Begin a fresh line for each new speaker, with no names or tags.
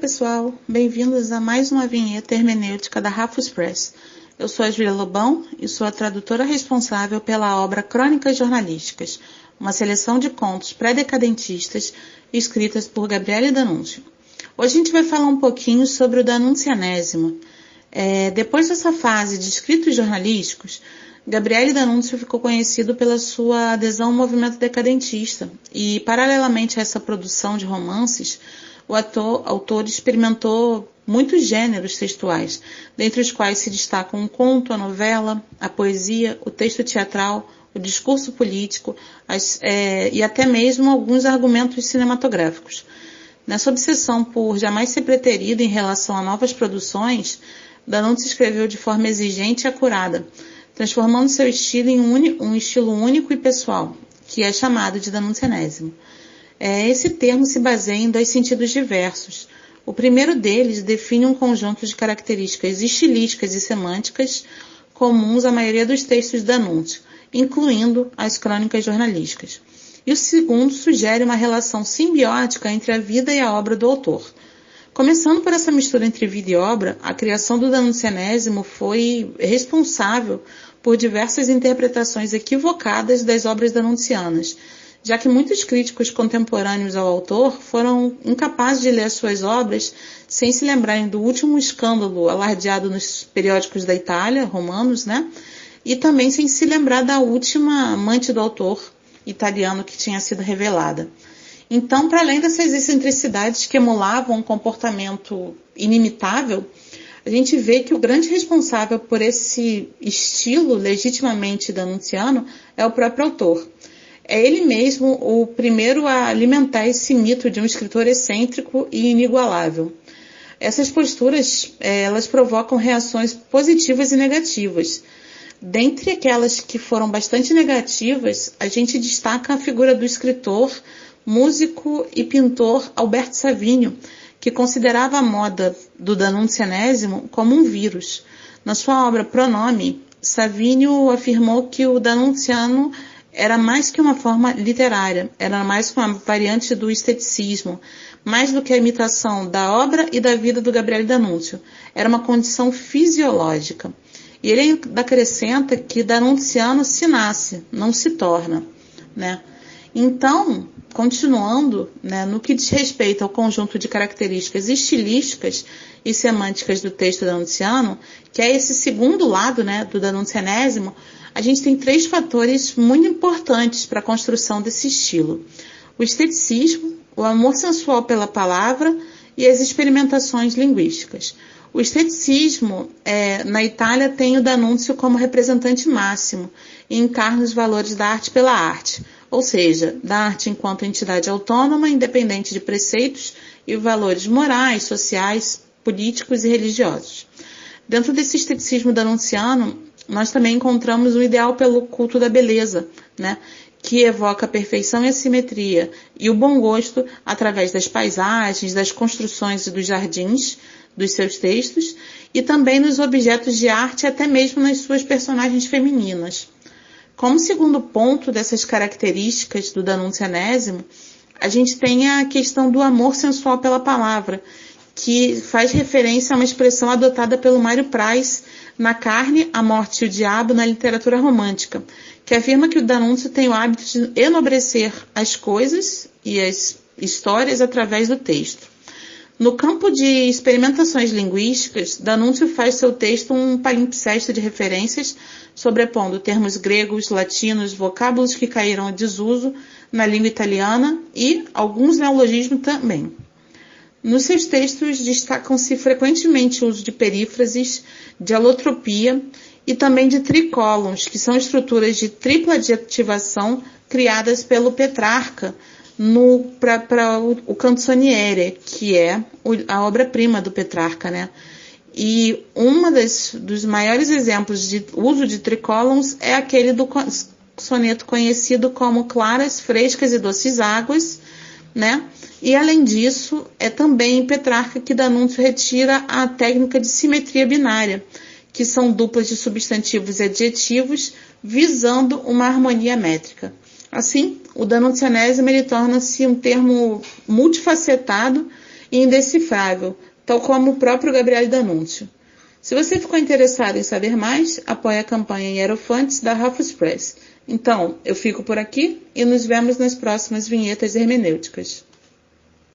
pessoal, bem-vindos a mais uma vinheta hermenêutica da Rafus Press. Eu sou a Júlia Lobão e sou a tradutora responsável pela obra Crônicas Jornalísticas, uma seleção de contos pré-decadentistas escritas por Gabriele D'Annunzio. Hoje a gente vai falar um pouquinho sobre o D'Annunzianesimo. Depois dessa fase de escritos jornalísticos, Gabriele D'Annunzio ficou conhecido pela sua adesão ao movimento decadentista e, paralelamente a essa produção de romances, o autor experimentou muitos gêneros textuais, dentre os quais se destacam o conto, a novela, a poesia, o texto teatral, o discurso político e até mesmo alguns argumentos cinematográficos. Nessa obsessão por jamais ser preterido em relação a novas produções, D'Annunzio escreveu de forma exigente e acurada, transformando seu estilo em um estilo único e pessoal, que é chamado de D'Annunzianesimo. Esse termo se baseia em dois sentidos diversos. O primeiro deles define um conjunto de características estilísticas e semânticas comuns à maioria dos textos de D'Annunzio, incluindo as crônicas jornalísticas. E o segundo sugere uma relação simbiótica entre a vida e a obra do autor. Começando por essa mistura entre vida e obra, a criação do D'Annunzianesimo foi responsável por diversas interpretações equivocadas das obras d'annunzianas, já que muitos críticos contemporâneos ao autor foram incapazes de ler suas obras sem se lembrarem do último escândalo alardeado nos periódicos da Itália, romanos, e também sem se lembrar da última amante do autor italiano que tinha sido revelada. Então, para além dessas excentricidades que emulavam um comportamento inimitável, a gente vê que o grande responsável por esse estilo legitimamente d'annunziano é o próprio autor. É ele mesmo o primeiro a alimentar esse mito de um escritor excêntrico e inigualável. Essas posturas, elas provocam reações positivas e negativas. Dentre aquelas que foram bastante negativas, a gente destaca a figura do escritor, músico e pintor Alberto Savinio, que considerava a moda do D'Annunzianesimo como um vírus. Na sua obra Pronome, Savinio afirmou que o D'Annunziano era mais que uma forma literária, era mais uma variante do esteticismo, mais do que a imitação da obra e da vida do Gabriele D'Annunzio. Era uma condição fisiológica. E ele ainda acrescenta que D'Annunziano se não se torna, Então, continuando, no que diz respeito ao conjunto de características estilísticas e semânticas do texto d'annunziano, que é esse segundo lado, do D'Annunzianesimo, a gente tem três fatores muito importantes para a construção desse estilo: o esteticismo, o amor sensual pela palavra e as experimentações linguísticas. O esteticismo, na Itália, tem o D'Annunzio como representante máximo e encarna os valores da arte pela arte, ou seja, da arte enquanto entidade autônoma, independente de preceitos e valores morais, sociais, políticos e religiosos. Dentro desse esteticismo d'annunziano, nós também encontramos o ideal pelo culto da beleza, que evoca a perfeição e a simetria, e o bom gosto através das paisagens, das construções e dos jardins dos seus textos, e também nos objetos de arte, até mesmo nas suas personagens femininas. Como segundo ponto dessas características do D'Annunzianesimo, a gente tem a questão do amor sensual pela palavra, que faz referência a uma expressão adotada pelo Mário Praz na Carne, a Morte e o Diabo na literatura romântica, que afirma que o D'Annunzio tem o hábito de enobrecer as coisas e as histórias através do texto. No campo de experimentações linguísticas, D'Annunzio faz seu texto um palimpsesto de referências, sobrepondo termos gregos, latinos, vocábulos que caíram em desuso na língua italiana e alguns neologismos também. Nos seus textos destacam-se frequentemente o uso de perífrases, de alotropia e também de tricólons, que são estruturas de tripla adjetivação criadas pelo Petrarca para o Canzoniere, que é a obra-prima do Petrarca, E dos maiores exemplos de uso de tricólons é aquele do soneto conhecido como Claras, Frescas e Doces Águas, E além disso, é também em Petrarca que D'Annunzio retira a técnica de simetria binária, que são duplas de substantivos e adjetivos, visando uma harmonia métrica. Assim, o D'Annunzianesimo torna-se um termo multifacetado e indecifrável, tal como o próprio Gabriele D'Annunzio. Se você ficou interessado em saber mais, apoie a campanha Hierofantes da Rafus Press. Então, eu fico por aqui e nos vemos nas próximas vinhetas hermenêuticas.